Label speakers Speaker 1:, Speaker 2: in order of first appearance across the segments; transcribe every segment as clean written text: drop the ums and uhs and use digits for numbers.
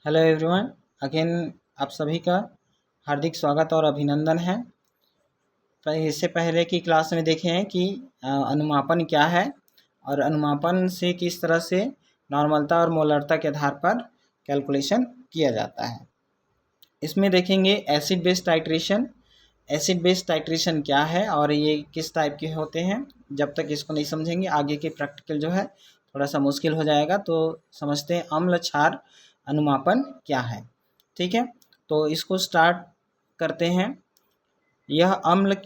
Speaker 1: Hello everyone, again आप सभी का हार्दिक स्वागत और अभिनंदन है। तो इससे पहले की क्लास में देखे हैं कि अनुमापन क्या है और अनुमापन से किस तरह से नॉर्मलता और मोलरता के आधार पर कैलकुलेशन किया जाता है। इसमें देखेंगे acid base titration. Acid base titration क्या है और ये किस टाइप के होते हैं, जब तक इसको नहीं समझेंगे आगे के प्रैक्टिकल जो है थोड़ा सा मुश्किल हो जाएगा। तो समझते हैं अम्ल क्षार अनुमापन क्या है। ठीक है, तो इसको स्टार्ट करते हैं। यह अम्ल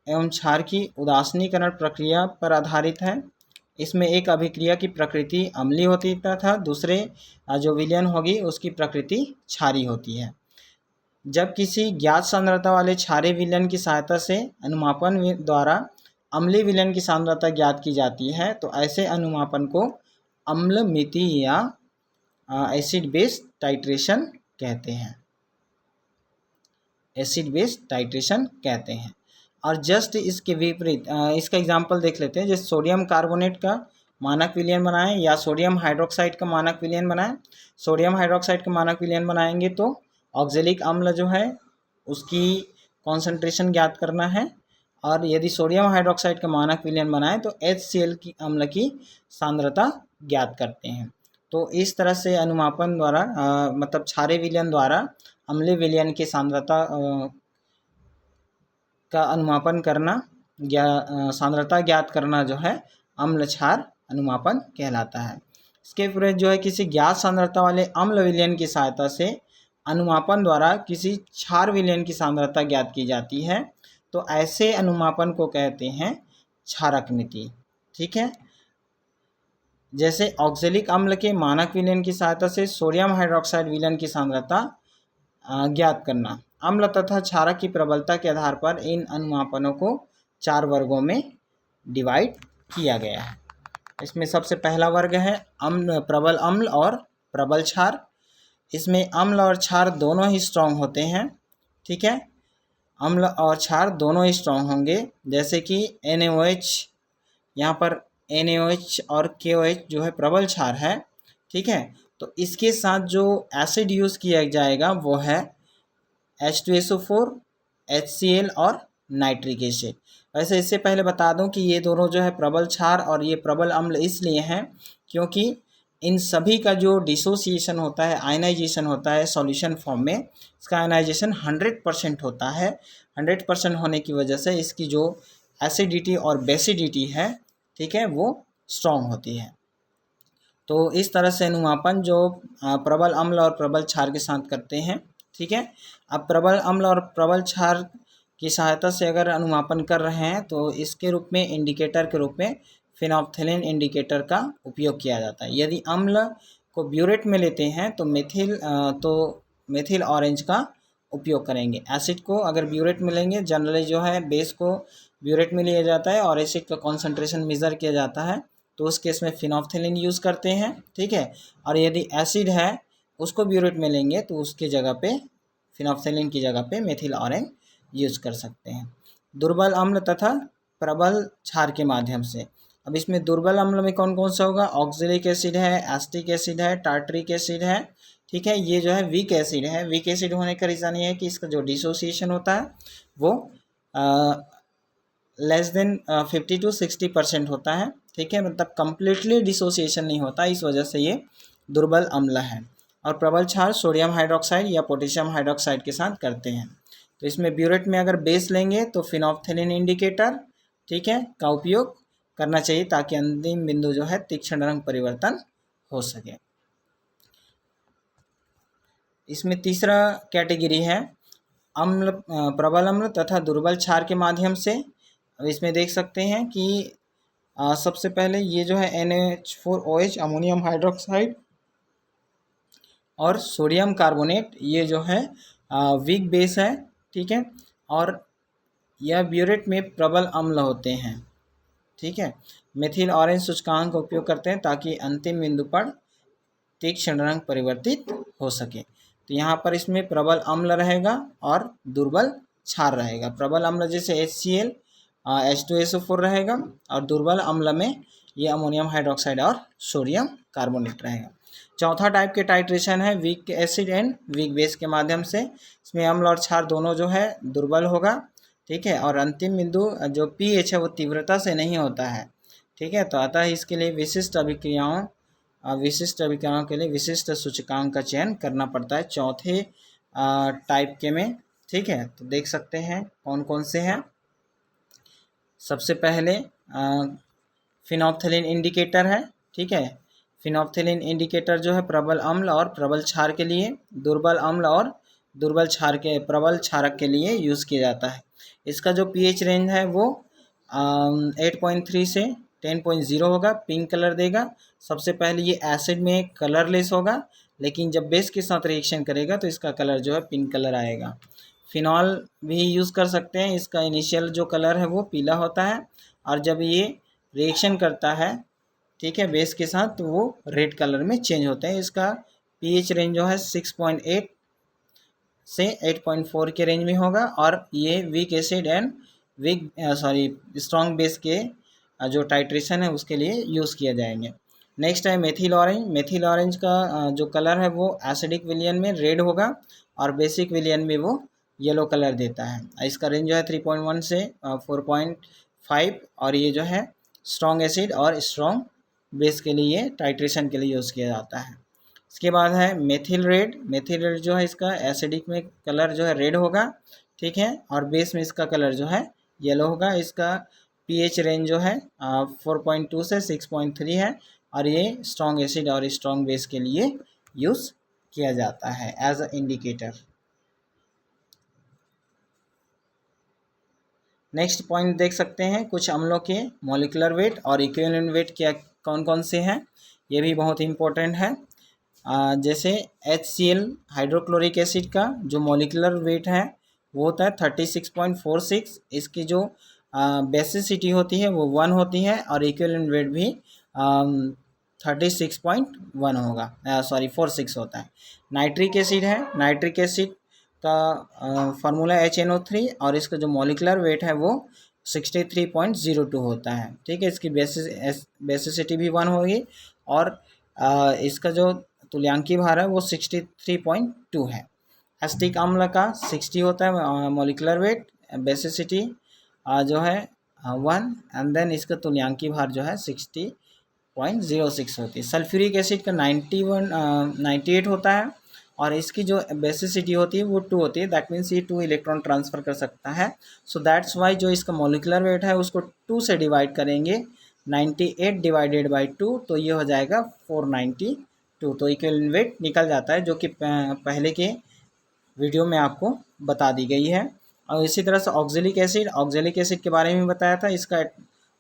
Speaker 1: एवं क्षार की उदासीनीकरण प्रक्रिया पर आधारित है। इसमें एक अभिक्रिया की प्रकृति अम्लीय होती तथा दूसरे जो विलयन होगी उसकी प्रकृति क्षारीय होती है। जब किसी ज्ञात सांद्रता वाले क्षारीय विलयन की सहायता से अनुमापन द्वारा अम्लीय विलयन की सांद्रता ज्ञात की जाती है तो ऐसे अनुमापन को अम्ल मिति या एसिड बेस टाइट्रेशन कहते हैं। एसिड बेस टाइट्रेशन कहते हैं। और जस्ट इसके विपरीत इसका एग्जांपल देख लेते हैं। जैसे सोडियम कार्बोनेट का मानक विलयन बनाएं या सोडियम हाइड्रोक्साइड का मानक विलयन बनाएं। सोडियम हाइड्रोक्साइड का मानक विलयन बनाएंगे तो ऑक्जेलिक अम्ल जो है उसकी कॉन्सेंट्रेशन ज्ञात करना है, और यदि सोडियम हाइड्रोक्साइड का मानक विलयन बनाएं तो HCl की अम्ल की सांद्रता ज्ञात करते हैं। तो इस तरह से अनुमापन द्वारा मतलब क्षारीय विलयन द्वारा अम्लीय विलयन की सांद्रता का अनुमापन करना सांद्रता ज्ञात करना जो है अम्ल क्षार अनुमापन कहलाता है। इसके विपरीत जो है किसी ज्ञात सांद्रता वाले अम्ल विलयन की सहायता से अनुमापन द्वारा किसी क्षार विलयन की सांद्रता ज्ञात की जाती है तो ऐसे अनुमापन को कहते हैं क्षारक मिति। ठीक है, जैसे ऑक्जेलिक अम्ल के मानक विलयन की सहायता से सोडियम हाइड्रोक्साइड विलयन की सांद्रता ज्ञात करना। अम्ल तथा क्षारक की प्रबलता के आधार पर इन अनुमापनों को 4 वर्गों में डिवाइड किया गया है। इसमें सबसे पहला वर्ग है प्रबल अम्ल और प्रबल क्षार। इसमें अम्ल और क्षार दोनों ही स्ट्रॉन्ग होते हैं। ठीक है, अम्ल और क्षार दोनों ही स्ट्रॉन्ग होंगे। जैसे कि NaOH, यहाँ पर NaOH और KOH जो है प्रबल क्षार है। ठीक है, तो इसके साथ जो एसिड यूज़ किया जाएगा वो है H2SO4, HCl और नाइट्रिक एसिड। वैसे इससे पहले बता दूं कि ये दोनों जो है प्रबल क्षार और ये प्रबल अम्ल इसलिए हैं क्योंकि इन सभी का जो डिसोसिएशन होता है, आयनाइजेशन होता है सॉल्यूशन फॉर्म में, इसका आयनाइजेशन 100% होता है। 100% होने की वजह से इसकी जो एसिडिटी और बेसिडिटी है, ठीक है, वो स्ट्रॉन्ग होती है। तो इस तरह से अनुमापन जो प्रबल अम्ल और प्रबल क्षार के साथ करते हैं। ठीक है, अब प्रबल अम्ल और प्रबल क्षार की सहायता से अगर अनुमापन कर रहे हैं तो इसके रूप में इंडिकेटर के रूप में फिनोल्फ्थेलिन इंडिकेटर का उपयोग किया जाता है। यदि अम्ल को ब्यूरेट में लेते हैं तो मेथिल ऑरेंज का उपयोग करेंगे। एसिड को अगर ब्यूरेट में लेंगे, जनरली जो है बेस को ब्यूरेट में लिया जाता है और एसिड का कॉन्सेंट्रेशन मेज़र किया जाता है, तो उस केस में फिनोल्फ्थेलिन यूज़ करते हैं। ठीक है, और यदि एसिड है उसको ब्यूरेट में लेंगे तो उसके जगह पे फिनोल्फ्थेलिन की जगह पे मेथिल ऑरेंज यूज़ कर सकते हैं। दुर्बल अम्ल तथा प्रबल क्षार के माध्यम से। अब इसमें दुर्बल अम्ल में कौन कौन सा होगा? ऑक्जेलिक एसिड है, एस्टिक एसिड है, टार्टरिक एसिड है। ठीक है, ये जो है वीक एसिड है। वीक एसिड होने का रीज़न ये है कि इसका जो डिसोसिएशन होता है वो लेस देन 50 to 60% होता है। ठीक है, मतलब कम्प्लीटली डिसोसिएशन नहीं होता, इस वजह से ये दुर्बल अम्ल है। और प्रबल क्षार सोडियम हाइड्रोक्साइड या पोटेशियम हाइड्रोक्साइड के साथ करते हैं। तो इसमें ब्यूरेट में अगर बेस लेंगे तो फिनोल्फ्थेलिन इंडिकेटर, ठीक है, का उपयोग करना चाहिए ताकि अंतिम बिंदु जो है तीक्ष्ण रंग परिवर्तन हो सके। इसमें तीसरा कैटेगरी है अम्ल प्रबल अम्ल तथा दुर्बल क्षार के माध्यम से। अब इसमें देख सकते हैं कि सबसे पहले ये जो है NaH4OH अमोनियम हाइड्रोक्साइड और सोडियम कार्बोनेट, ये जो है वीक बेस है। ठीक है, और यह ब्यूरेट में प्रबल अम्ल होते हैं। ठीक है, मेथिल ऑरेंज सूचकांक का उपयोग करते हैं ताकि अंतिम बिंदु पर तीक्ष्ण रंग परिवर्तित हो सके। तो यहाँ पर इसमें प्रबल अम्ल रहेगा और दुर्बल क्षार रहेगा। प्रबल अम्ल जैसे HCl H2SO4 रहेगा और दुर्बल अम्ल में ये अमोनियम हाइड्रोक्साइड और सोडियम कार्बोनेट रहेगा। चौथा टाइप के टाइट्रेशन है weak acid and weak base के माध्यम से। इसमें अम्ल और क्षार दोनों जो है दुर्बल होगा, ठीक है, और अंतिम बिंदु जो पीएच है वो तीव्रता से नहीं होता है, ठीक है। तो अतः इसके लिए विशिष्ट अभिक्रियाओं के लिए विशिष्ट सूचकांक का चयन करना पड़ता है चौथे टाइप के में, ठीक है। तो देख सकते हैं कौन कौन से हैं। सबसे पहले फिनोप्थेलिन इंडिकेटर है, ठीक है। फिनोप्थेलिन इंडिकेटर जो है प्रबल अम्ल और प्रबल क्षार के लिए, दुर्बल अम्ल और दुर्बल क्षार के प्रबल क्षारक के लिए यूज़ किया जाता है। इसका जो पीएच रेंज है वो 8.3 से 10.0 होगा। पिंक कलर देगा। सबसे पहले ये एसिड में कलरलेस होगा, लेकिन जब बेस के साथ रिएक्शन करेगा तो इसका कलर जो है पिंक कलर आएगा। फिनॉल भी यूज़ कर सकते हैं। इसका इनिशियल जो कलर है वो पीला होता है, और जब ये रिएक्शन करता है, ठीक है, बेस के साथ, तो वो रेड कलर में चेंज होते हैं। इसका पीएच रेंज जो है 6.8 से 8.4 के रेंज में होगा, और ये weak acid and strong base के जो टाइट्रेशन है उसके लिए यूज़ किया जाएंगे। नेक्स्ट है मेथिल ऑरेंज। मेथिल ऑरेंज का जो कलर है वो एसिडिक विलियन में रेड होगा, और बेसिक विलियन में वो येलो कलर देता है। इसका रेंज जो है 3.1 से 4.5, और ये जो है स्ट्रॉन्ग एसिड और स्ट्रॉन्ग बेस के लिए टाइट्रेशन के लिए यूज़ किया जाता है। इसके बाद है मेथिल रेड। मेथिल रेड जो है इसका एसिडिक में कलर जो है रेड होगा, ठीक है, और बेस में इसका कलर जो है येलो होगा। इसका पीएच रेंज जो है 4.2 से 6.3 है, और ये स्ट्रॉन्ग एसिड और स्ट्रॉन्ग बेस के लिए यूज़ किया जाता है as a indicator. Next point देख सकते हैं कुछ अम्लों के मॉलिक्यूलर वेट और इक्विवेलेंट वेट क्या कौन कौन से हैं, ये भी बहुत इंपॉर्टेंट है। जैसे HCl हाइड्रोक्लोरिक एसिड का जो मॉलिक्यूलर वेट है वो होता है 36.46। इसकी जो बेसिसिटी होती है वो 1 होती है, और इक्विवेलेंट वेट भी 36.1 होगा, 46 होता है। नाइट्रिक एसिड है। नाइट्रिक एसिड का फार्मूला HNO3, और इसका जो मॉलिक्यूलर वेट है वो 63.02 होता है, ठीक है। इसकी बेसिसिटी भी 1 होगी, और इसका जो तुल्यांकी भार है वो 63.2 है। एसिटिक अम्ल का 60 होता है मॉलिक्यूलर वेट, बेसिसिटी जो है 1, एंड देन इसका तुल्यांकी भार जो है 60.06 होती है। सल्फ्यूरिक एसिड का 98 होता है, और इसकी जो बेसिसिटी होती है वो 2 होती है। दैट मीन्स ये 2 इलेक्ट्रॉन ट्रांसफ़र कर सकता है। सो दैट्स वाई जो इसका मॉलिक्यूलर वेट है उसको 2 से डिवाइड करेंगे, 98 डिवाइडेड बाई 2, तो ये हो जाएगा 492। तो इक्विवेलेंट वेट निकल जाता है, जो कि पहले के वीडियो में आपको बता दी गई है। और इसी तरह से ऑक्जेलिक एसिड के बारे में बताया था। इसका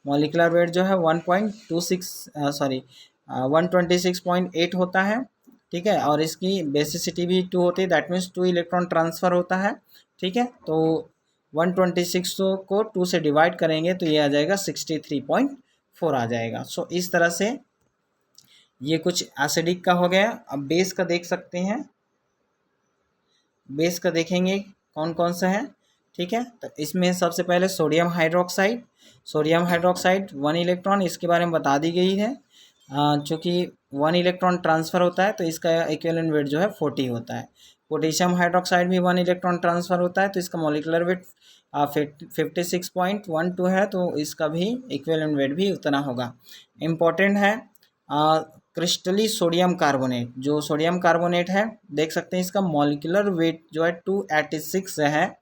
Speaker 1: मॉलिक्यूलर वेट जो है 126.8 होता है, ठीक है, और इसकी बेसिसिटी भी 2 होती है। दैट मीन्स 2 इलेक्ट्रॉन ट्रांसफ़र होता है, ठीक है। तो 126 को 2 से डिवाइड करेंगे तो ये आ जाएगा 63.4 आ जाएगा। सो इस तरह से ये कुछ एसिडिक का हो गया। अब बेस का देख सकते हैं। बेस का देखेंगे कौन कौन सा है, ठीक है। तो इसमें सबसे पहले सोडियम हाइड्रोक्साइड 1 इलेक्ट्रॉन, इसके बारे में बता दी गई है। चूँकि 1 इलेक्ट्रॉन ट्रांसफ़र होता है तो इसका इक्विवेलेंट वेट जो है 40 होता है। पोटेशियम हाइड्रोक्साइड भी 1 इलेक्ट्रॉन ट्रांसफ़र होता है तो इसका मॉलिक्यूलर वेट 56.12 है, तो इसका भी इक्विवेलेंट वेट भी उतना होगा। इम्पॉर्टेंट है क्रिस्टली सोडियम कार्बोनेट। जो सोडियम कार्बोनेट है देख सकते हैं इसका मॉलिक्यूलर वेट जो है 286 है,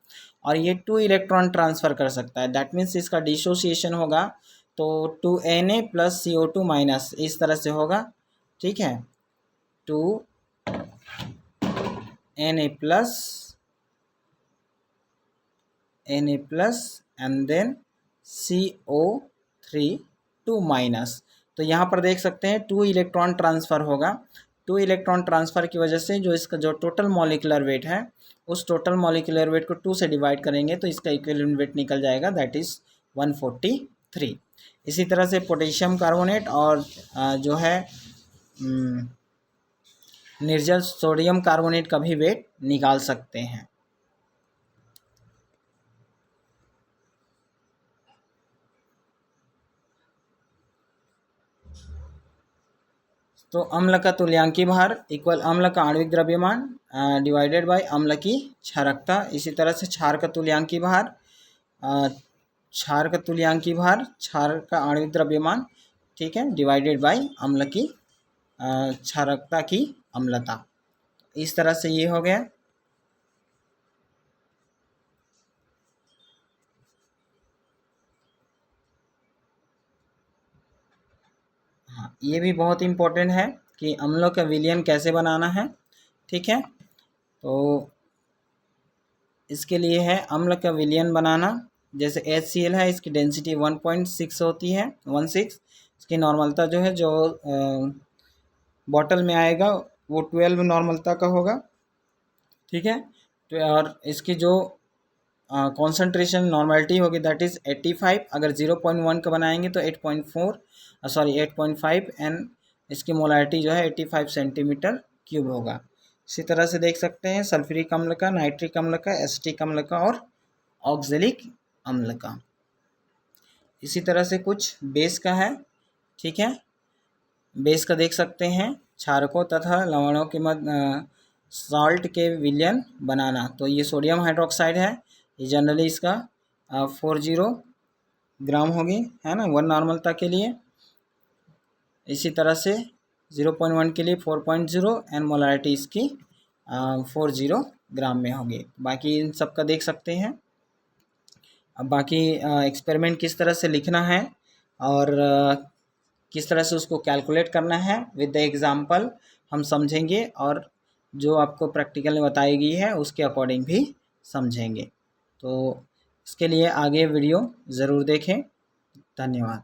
Speaker 1: और ये 2 इलेक्ट्रॉन ट्रांसफ़र कर सकता है। दैट मीन्स इसका डिसोसिएशन होगा तो 2Na प्लस CO2 माइनस इस तरह से होगा, ठीक है। 2Na plus and then CO3 2 minus. तो यहाँ पर देख सकते हैं 2 इलेक्ट्रॉन ट्रांसफ़र होगा। 2 इलेक्ट्रॉन ट्रांसफ़र की वजह से जो इसका जो टोटल मॉलिक्यूलर वेट है उस टोटल मॉलिक्यूलर वेट को 2 से डिवाइड करेंगे तो इसका इक्विवेलेंट वेट निकल जाएगा, दैट इज़ 143। इसी तरह से पोटेशियम कार्बोनेट और जो है निर्जल सोडियम कार्बोनेट का भी वेट निकाल सकते हैं। तो अम्ल का तुल्यांकी भार इक्वल अम्ल का आणविक द्रव्यमान डिवाइडेड बाय अम्ल की क्षारकता। इसी तरह से क्षार का तुल्यांकी भार क्षार का आणविक द्रव्यमान, ठीक है, डिवाइडेड बाय अम्ल की क्षारकता की अम्लता। इस तरह से ये हो गया। हाँ, ये भी बहुत इम्पोर्टेंट है कि अम्लों का विलयन कैसे बनाना है, ठीक है। तो इसके लिए है अम्ल का विलयन बनाना। जैसे HCl है, इसकी डेंसिटी 1.6 होती है, 16। इसकी नॉर्मलता जो है, जो बॉटल में आएगा वो 12 नॉर्मलता का होगा, ठीक है। तो और इसकी जो कॉन्सेंट्रेशन नॉर्मलिटी होगी दैट इज़ 85। अगर 0.1 का बनाएंगे तो 8.5 एंड इसकी मोलारिटी जो है 85 सेंटीमीटर क्यूब होगा। इसी तरह से देख सकते हैं सल्फ्यूरिक अम्ल का, नाइट्रिक अम्ल का, एसिटिक अम्ल का और ऑक्जेलिक अम्ल का। इसी तरह से कुछ बेस का है, ठीक है। बेस का देख सकते हैं क्षारकों तथा लवणों के मध्य सॉल्ट के विलयन बनाना। तो ये सोडियम हाइड्रोक्साइड है, ये जनरली इसका 40 ग्राम होगी, है ना, 1 नॉर्मलता के लिए। इसी तरह से 0.1 के लिए 4.0 एंड मोलारिटी इसकी 40 ग्राम में होगी। बाकी इन सब का देख सकते हैं। अब बाकी एक्सपेरिमेंट किस तरह से लिखना है और किस तरह से उसको कैलकुलेट करना है विद द एग्जांपल हम समझेंगे, और जो आपको प्रैक्टिकल में बताई गई है उसके अकॉर्डिंग भी समझेंगे। तो इसके लिए आगे वीडियो ज़रूर देखें। धन्यवाद।